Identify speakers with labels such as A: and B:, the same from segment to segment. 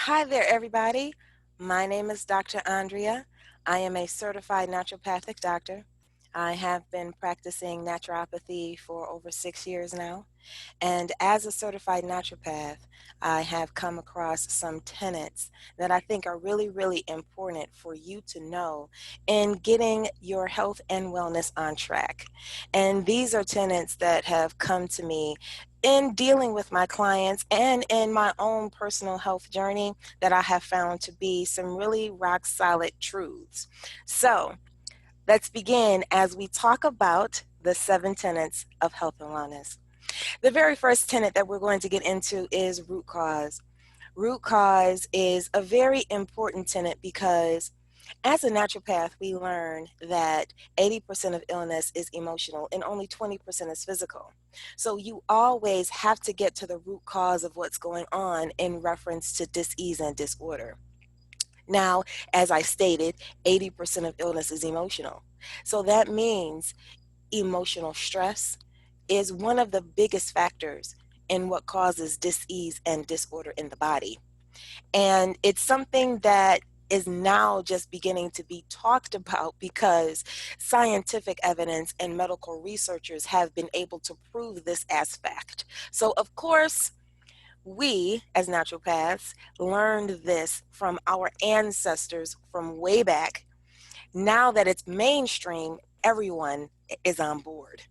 A: Hi there, everybody. My name is Dr. Ondria. I am a certified naturopathic doctor. I have been practicing naturopathy for over 6 years now. And as a certified naturopath, I have come across some tenets that I think are really, really important for you to know in getting your health and wellness on track. And these are tenets that have come to me in dealing with my clients and in my own personal health journey that I have found to be some really rock solid truths. So let's begin as we talk about the 7 tenets of health and wellness. The very first tenet that we're going to get into is root cause. Root cause is a very important tenet because as a naturopath, we learn that 80% of illness is emotional and only 20% is physical. So you always have to get to the root cause of what's going on in reference to disease and disorder. Now, as I stated, 80% of illness is emotional. So that means emotional stress is one of the biggest factors in what causes disease and disorder in the body. And it's something that is now just beginning to be talked about because scientific evidence and medical researchers have been able to prove this as fact. So, of course, we as naturopaths learned this from our ancestors from way back. Now that it's mainstream, everyone is on board,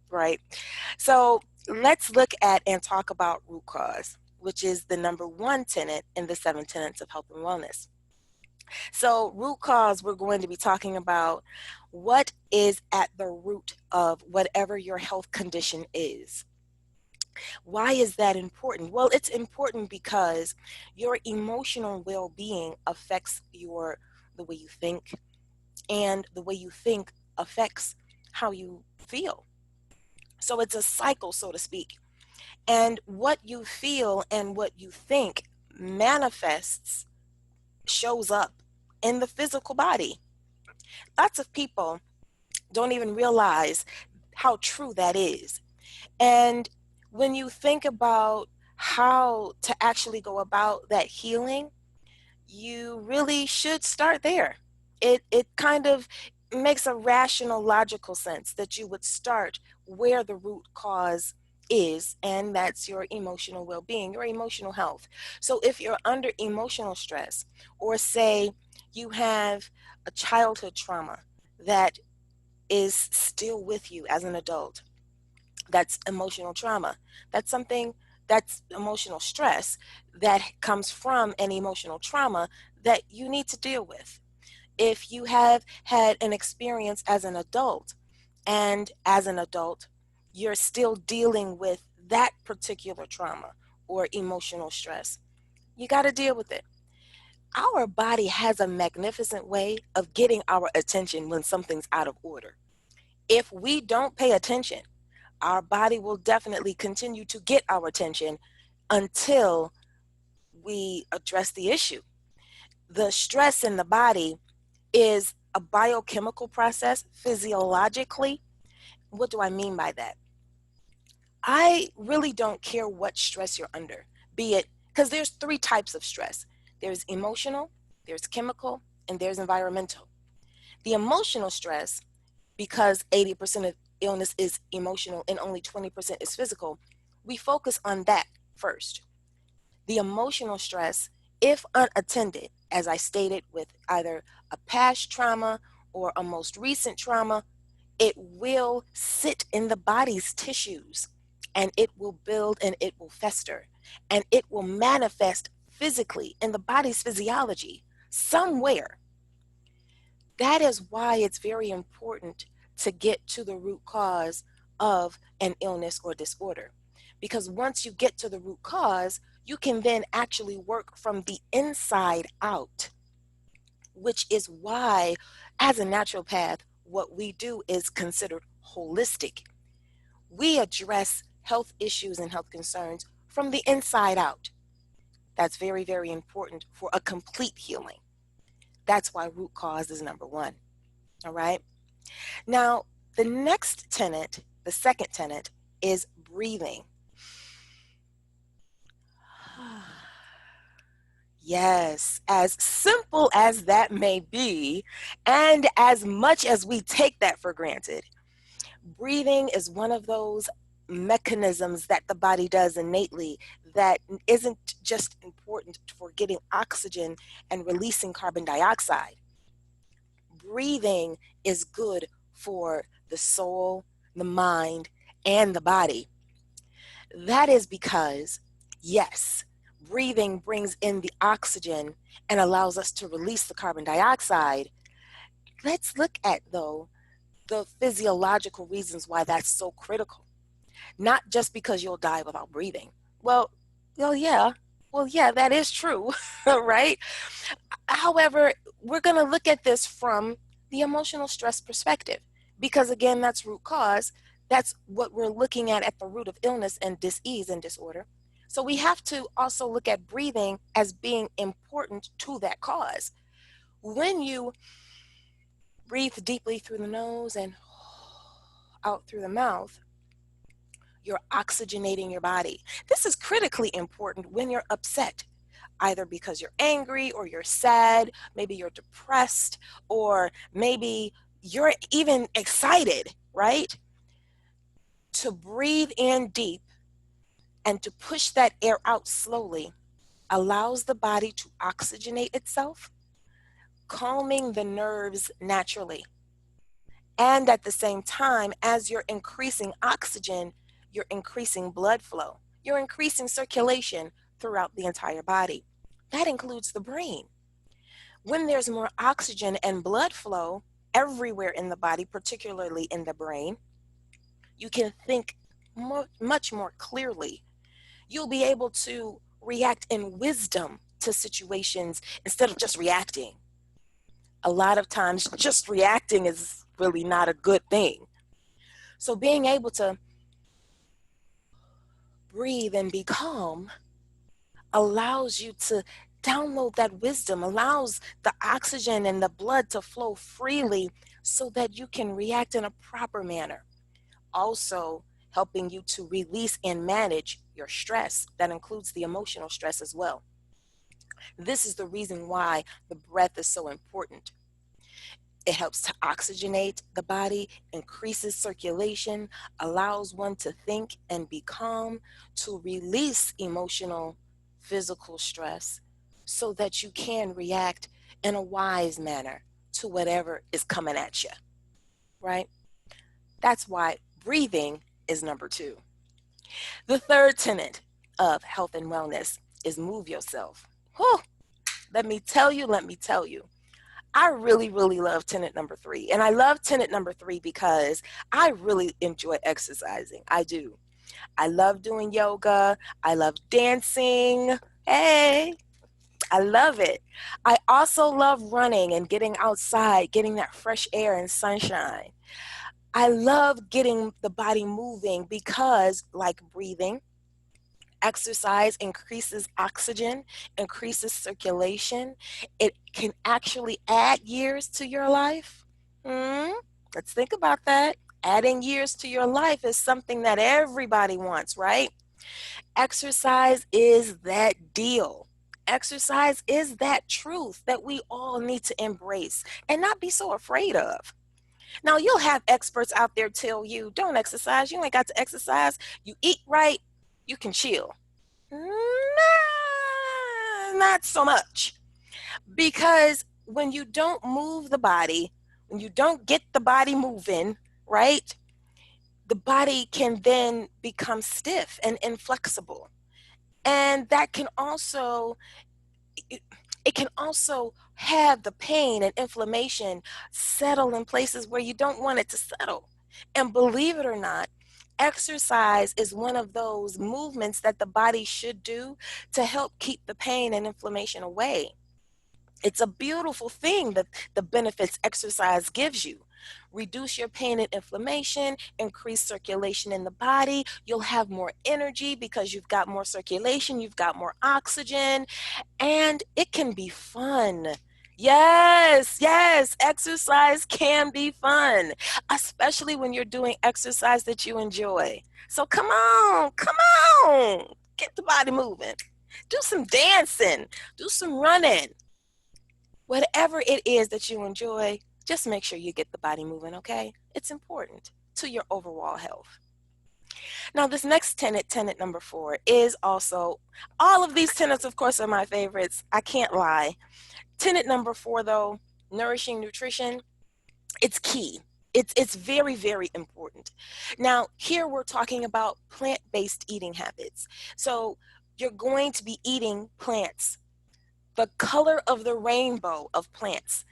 A: right? So let's look at and talk about root cause, which is the number one tenet in the 7 tenets of health and wellness. So, root cause, we're going to be talking about what is at the root of whatever your health condition is. Why is that important? Well, it's important because your emotional well-being affects the way you think, and the way you think affects how you feel. So it's a cycle, so to speak. And what you feel and what you think manifests, shows up in the physical body. Lots of people don't even realize how true that is. And when you think about how to actually go about that healing, you really should start there. It kind of makes a rational, logical sense that you would start where the root cause is, and that's your emotional well-being, your emotional health. So if you're under emotional stress, or say you have a childhood trauma that is still with you as an adult, that's emotional trauma. That's something, that's emotional stress that comes from an emotional trauma that you need to deal with. If you have had an experience as an adult, and as an adult, you're still dealing with that particular trauma or emotional stress, you got to deal with it. Our body has a magnificent way of getting our attention when something's out of order. If we don't pay attention, our body will definitely continue to get our attention until we address the issue. The stress in the body is a biochemical process physiologically. What do I mean by that? I really don't care what stress you're under, be it, because there's 3 types of stress. There's emotional, there's chemical, and there's environmental. The emotional stress, because 80% of illness is emotional and only 20% is physical, we focus on that first. The emotional stress, if unattended, as I stated, with either a past trauma or a most recent trauma, it will sit in the body's tissues, and it will build and it will fester, and it will manifest physically in the body's physiology somewhere. That is why it's very important to get to the root cause of an illness or disorder. Because once you get to the root cause, you can then actually work from the inside out, which is why, as a naturopath, what we do is considered holistic. We address health issues and health concerns from the inside out. That's very, very important for a complete healing. That's why root cause is number one. All right. Now, the next tenet, the second tenet, is breathing. Yes, as simple as that may be, and as much as we take that for granted, breathing is one of those mechanisms that the body does innately that isn't just important for getting oxygen and releasing carbon dioxide. Breathing is good for the soul, the mind, and the body. That is because, yes, breathing brings in the oxygen and allows us to release the carbon dioxide. Let's look at, though, the physiological reasons why that's so critical. Not just because you'll die without breathing. Well, well, yeah. Well, yeah, that is true, right? However, we're going to look at this from the emotional stress perspective because, again, that's root cause. That's what we're looking at the root of illness and disease and disorder. So we have to also look at breathing as being important to that cause. When you breathe deeply through the nose and out through the mouth, you're oxygenating your body. This is critically important when you're upset, either because you're angry or you're sad, maybe you're depressed, or maybe you're even excited, right? To breathe in deep and to push that air out slowly allows the body to oxygenate itself, calming the nerves naturally. And at the same time, as you're increasing oxygen, you're increasing blood flow, you're increasing circulation throughout the entire body. That includes the brain. When there's more oxygen and blood flow everywhere in the body, particularly in the brain, you can think much more clearly. You'll be able to react in wisdom to situations instead of just reacting. A lot of times, just reacting is really not a good thing. So, being able to breathe and be calm allows you to download that wisdom, allows the oxygen and the blood to flow freely so that you can react in a proper manner. Also, helping you to release and manage your stress. That includes the emotional stress as well. This is the reason why the breath is so important. It helps to oxygenate the body, increases circulation, allows one to think and be calm, to release emotional, physical stress so that you can react in a wise manner to whatever is coming at you, right? That's why breathing is number two. The third tenet of health and wellness is move yourself. Whew, let me tell you. I really, really love tenet number three. And I love tenet number three because I really enjoy exercising. I do. I love doing yoga. I love dancing. Hey, I love it. I also love running and getting outside, getting that fresh air and sunshine. I love getting the body moving because, like breathing, exercise increases oxygen, increases circulation. It can actually add years to your life. Hmm? Let's think about that. Adding years to your life is something that everybody wants, right? Exercise is that deal. Exercise is that truth that we all need to embrace and not be so afraid of. Now, you'll have experts out there tell you, don't exercise. You ain't got to exercise. You eat right, you can chill. Nah, not so much. Because when you don't move the body, when you don't get the body moving, right, the body can then become stiff and inflexible. And that can also it can also have the pain and inflammation settle in places where you don't want it to settle. And believe it or not, exercise is one of those movements that the body should do to help keep the pain and inflammation away. It's a beautiful thing that the benefits exercise gives you. Reduce your pain and inflammation, increase circulation in the body. You'll have more energy because you've got more circulation, you've got more oxygen, and it can be fun. Yes, yes, exercise can be fun, especially when you're doing exercise that you enjoy. So come on, get the body moving. do some dancing, do some running. Whatever it is that you enjoy, just make sure you get the body moving, okay? It's important to your overall health. Now, this next tenet, tenet number 4, is also, all of these tenets, of course, are my favorites. I can't lie. Tenet number 4, though, nourishing nutrition, it's key. It's very, very important. Now, here we're talking about plant-based eating habits. So you're going to be eating plants, the color of the rainbow of plants,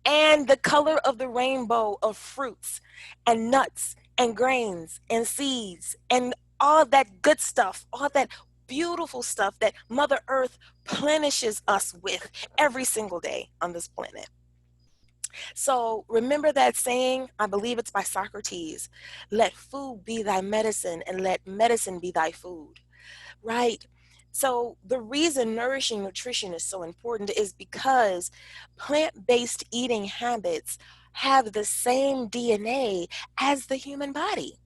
A: and the color of the rainbow of fruits and nuts and grains and seeds and all that good stuff, all that beautiful stuff that Mother Earth plenishes us with every single day on this planet. So remember that saying, I believe it's by Socrates, let food be thy medicine and let medicine be thy food, right? So the reason nourishing nutrition is so important is because plant-based eating habits have the same DNA as the human body.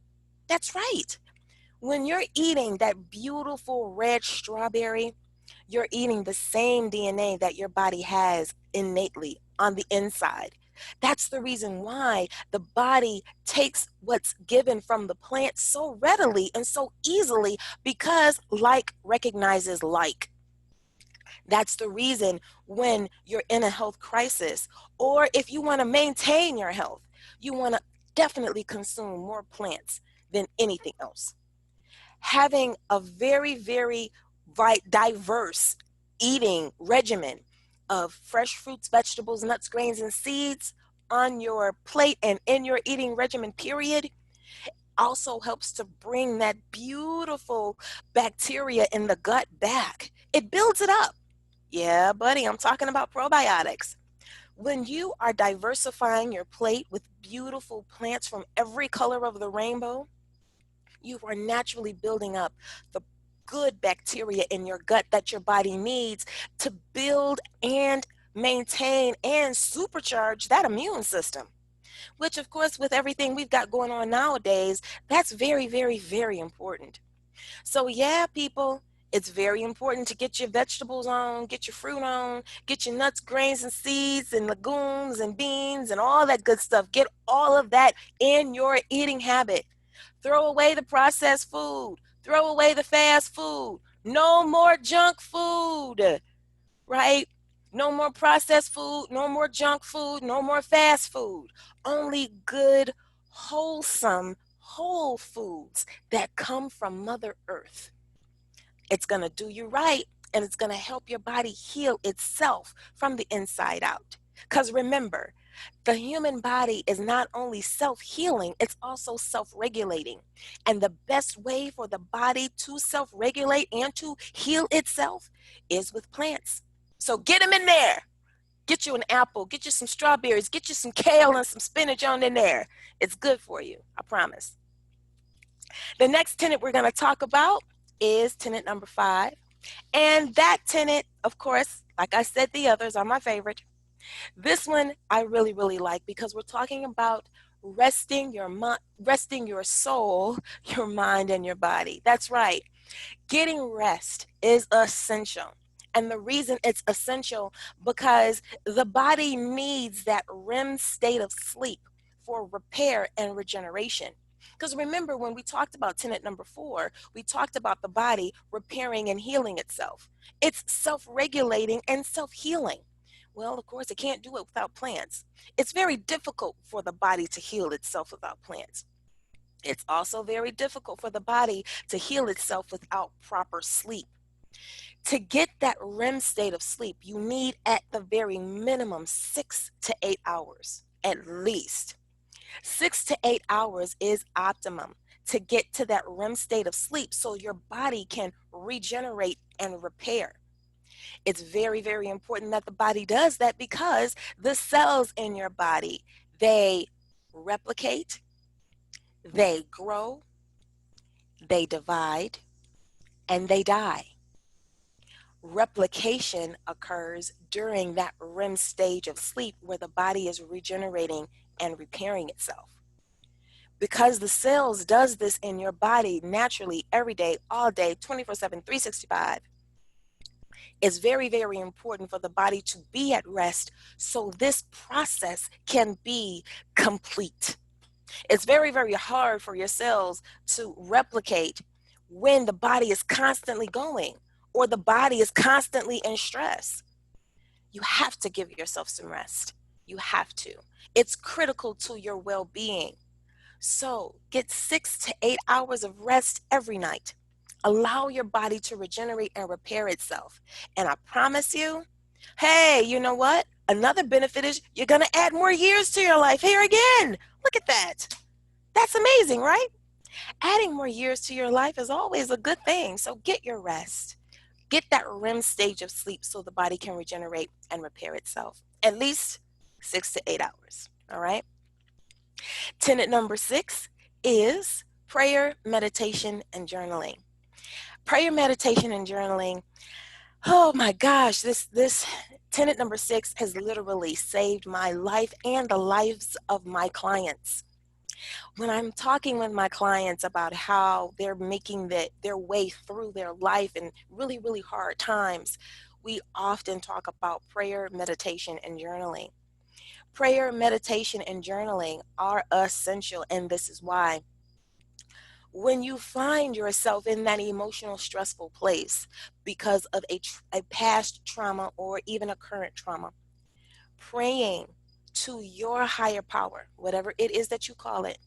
A: That's right. When you're eating that beautiful red strawberry, you're eating the same DNA that your body has innately on the inside. That's the reason why the body takes what's given from the plant so readily and so easily, because like recognizes like. That's the reason when you're in a health crisis, or if you want to maintain your health, you want to definitely consume more plants than anything else. Having a very, very diverse eating regimen of fresh fruits, vegetables, nuts, grains, and seeds on your plate and in your eating regimen, period, also helps to bring that beautiful bacteria in the gut back. It builds it up. Yeah, buddy, I'm talking about probiotics. When you are diversifying your plate with beautiful plants from every color of the rainbow, you are naturally building up the good bacteria in your gut that your body needs to build and maintain and supercharge that immune system. Which, of course, with everything we've got going on nowadays, that's very, very, very important. So, yeah, people, it's very important to get your vegetables on, get your fruit on, get your nuts, grains, and seeds, and legumes, and beans, and all that good stuff. Get all of that in your eating habit. Throw away the processed food. Throw away the fast food. No more junk food, right? No more processed food, no more junk food, no more fast food. Only good, wholesome, whole foods that come from Mother Earth. It's going to do you right, and it's going to help your body heal itself from the inside out. Because remember, the human body is not only self-healing, it's also self-regulating. And the best way for the body to self-regulate and to heal itself is with plants. So get them in there. Get you an apple, get you some strawberries, get you some kale and some spinach on in there. It's good for you, I promise. The next tenet we're going to talk about is tenet number 5. And that tenet, of course, like I said, the others are my favorite. This one I really, really like because we're talking about resting your soul, your mind, and your body. That's right. Getting rest is essential. And the reason it's essential because the body needs that REM state of sleep for repair and regeneration. Because remember, when we talked about tenet number 4, we talked about the body repairing and healing itself. It's self-regulating and self-healing. Well, of course, it can't do it without plants. It's very difficult for the body to heal itself without plants. It's also very difficult for the body to heal itself without proper sleep. To get that REM state of sleep, you need at the very minimum 6 to 8 hours, at least. 6 to 8 hours is optimum to get to that REM state of sleep so your body can regenerate and repair. It's very, very important that the body does that because the cells in your body, they replicate, they grow, they divide, and they die. Replication occurs during that REM stage of sleep where the body is regenerating and repairing itself. Because the cells does this in your body naturally every day, all day, 24/7, 365. It's very, very important for the body to be at rest so this process can be complete. It's very, very hard for your cells to replicate when the body is constantly going or the body is constantly in stress. You have to give yourself some rest. You have to. It's critical to your well being. So get 6 to 8 hours of rest every night. Allow your body to regenerate and repair itself. And I promise you, hey, you know what? Another benefit is you're going to add more years to your life. Here again. Look at that. That's amazing, right? Adding more years to your life is always a good thing. So get your rest. Get that REM stage of sleep so the body can regenerate and repair itself. At least 6 to 8 hours. All right. Tenet number 6 is prayer, meditation, and journaling. Prayer, meditation, and journaling. Oh my gosh, this tenet number 6 has literally saved my life and the lives of my clients. When I'm talking with my clients about how they're making their way through their life in really, really hard times, we often talk about prayer, meditation, and journaling. Prayer, meditation, and journaling are essential, and this is why. When you find yourself in that emotional, stressful place because of a past trauma or even a current trauma, praying to your higher power, whatever it is that you call it,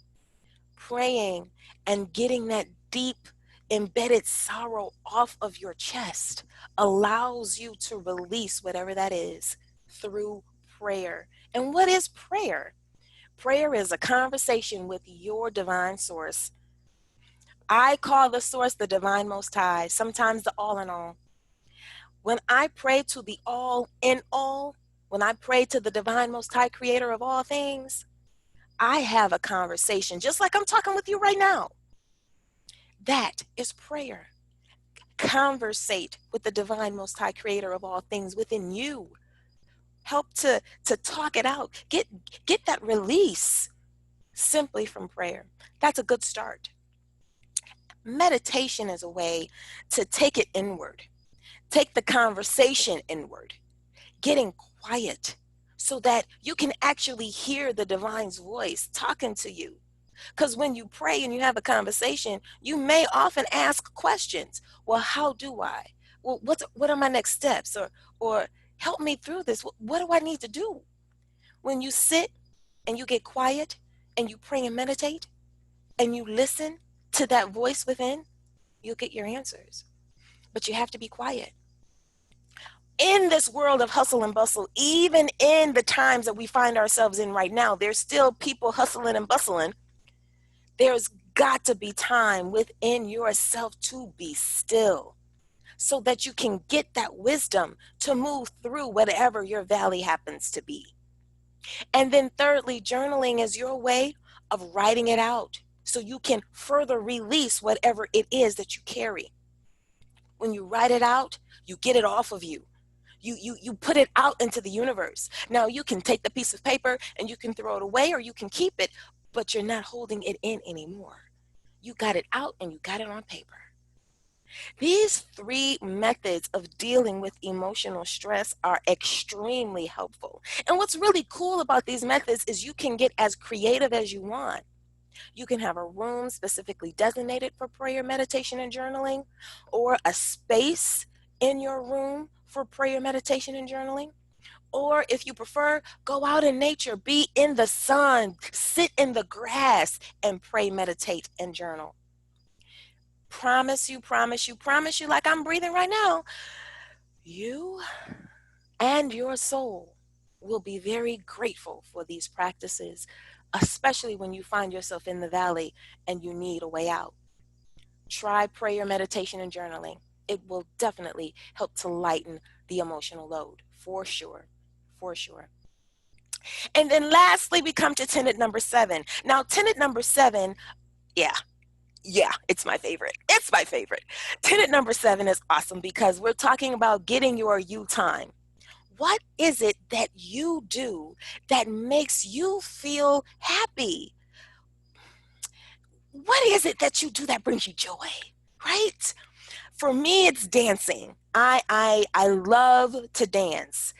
A: praying and getting that deep embedded sorrow off of your chest allows you to release whatever that is through prayer. And what is prayer? Prayer is a conversation with your divine source. I call the source the divine most high, sometimes the all in all. When I pray to the all in all, when I pray to the divine most high creator of all things, I have a conversation just like I'm talking with you right now. That is prayer. Conversate with the divine most high creator of all things within you. Help to talk it out. Get that release simply from prayer. That's a good start. Meditation is a way to take it inward. Take the conversation inward. Getting quiet so that you can actually hear the divine's voice talking to you. Because when you pray and you have a conversation, you may often ask questions. Well, how do I? Well, what are my next steps? Or help me through this. What do I need to do? When you sit and you get quiet and you pray and meditate and you listen to that voice within, you'll get your answers. But you have to be quiet. In this world of hustle and bustle, even in the times that we find ourselves in right now, there's still people hustling and bustling. There's got to be time within yourself to be still so that you can get that wisdom to move through whatever your valley happens to be. And then thirdly, journaling is your way of writing it out so you can further release whatever it is that you carry. When you write it out, you get it off of you. You put it out into the universe. Now you can take the piece of paper and you can throw it away or you can keep it, but you're not holding it in anymore. You got it out and you got it on paper. These 3 methods of dealing with emotional stress are extremely helpful. And what's really cool about these methods is you can get as creative as you want. You can have a room specifically designated for prayer, meditation, and journaling, or a space in your room for prayer, meditation, and journaling. Or if you prefer, go out in nature, be in the sun, sit in the grass, and pray, meditate, and journal. Promise you, like I'm breathing right now, you and your soul will be very grateful for these practices, especially when you find yourself in the valley and you need a way out. Try prayer, meditation, and journaling. It will definitely help to lighten the emotional load, for sure, for sure. And then lastly, we come to tenet number 7. Now, tenet number 7, yeah, it's my favorite. It's my favorite. Tenet number 7 is awesome because we're talking about getting your you time. What is it that you do that makes you feel happy? What is it that you do that brings you joy, right? For me, it's dancing. I love to dance.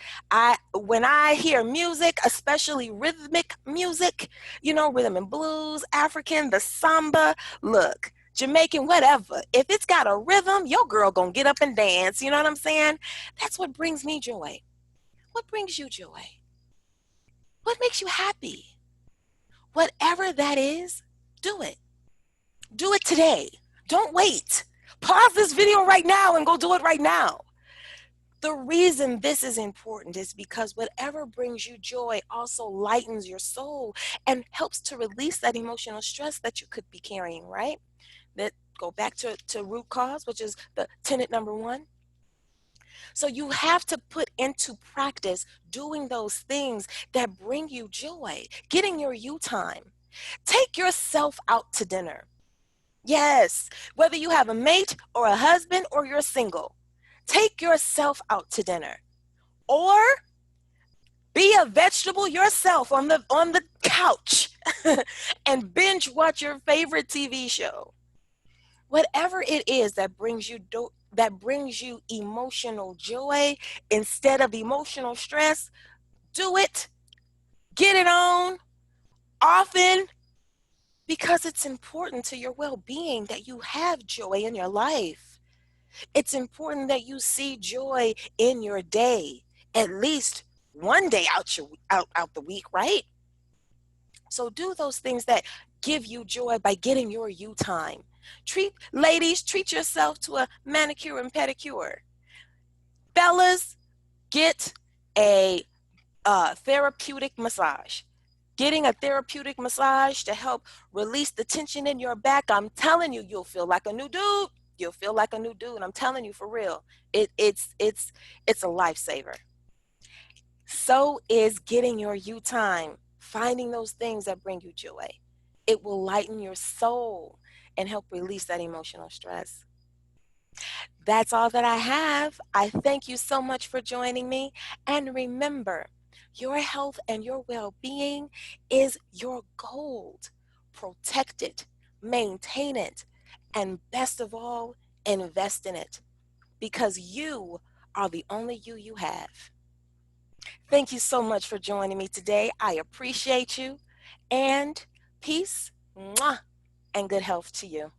A: When I hear music, especially rhythmic music, rhythm and blues, African, the samba, look, Jamaican, whatever. If it's got a rhythm, your girl gonna get up and dance. You know what I'm saying? That's what brings me joy. What brings you joy? What makes you happy? Whatever that is, do it. Do it today. Don't wait. Pause this video right now and go do it right now. The reason this is important is because whatever brings you joy also lightens your soul and helps to release that emotional stress that you could be carrying, right? That go back to root cause, which is the tenet number 1. So you have to put into practice doing those things that bring you joy, getting your you time. Take yourself out to dinner. Yes, whether you have a mate or a husband or you're single, take yourself out to dinner. Or be a vegetable yourself on the couch and binge watch your favorite TV show. Whatever it is that brings you emotional joy instead of emotional stress, do it. Get it on often because it's important to your well-being that you have joy in your life. It's important that you see joy in your day, at least one day out the week, right? So do those things that give you joy by getting your you time. Ladies, treat yourself to a manicure and pedicure. Fellas, get a therapeutic massage. Getting a therapeutic massage to help release the tension in your back, I'm telling you, you'll feel like a new dude. You'll feel like a new dude. I'm telling you for real. It's a lifesaver. So is getting your you time, finding those things that bring you joy. It will lighten your soul and help release that emotional stress. That's all that I have. I thank you so much for joining me. And remember, your health and your well-being is your gold. Protect it, maintain it, and best of all, invest in it because you are the only you have. Thank you so much for joining me today. I appreciate you. And peace, mwah, and good health to you.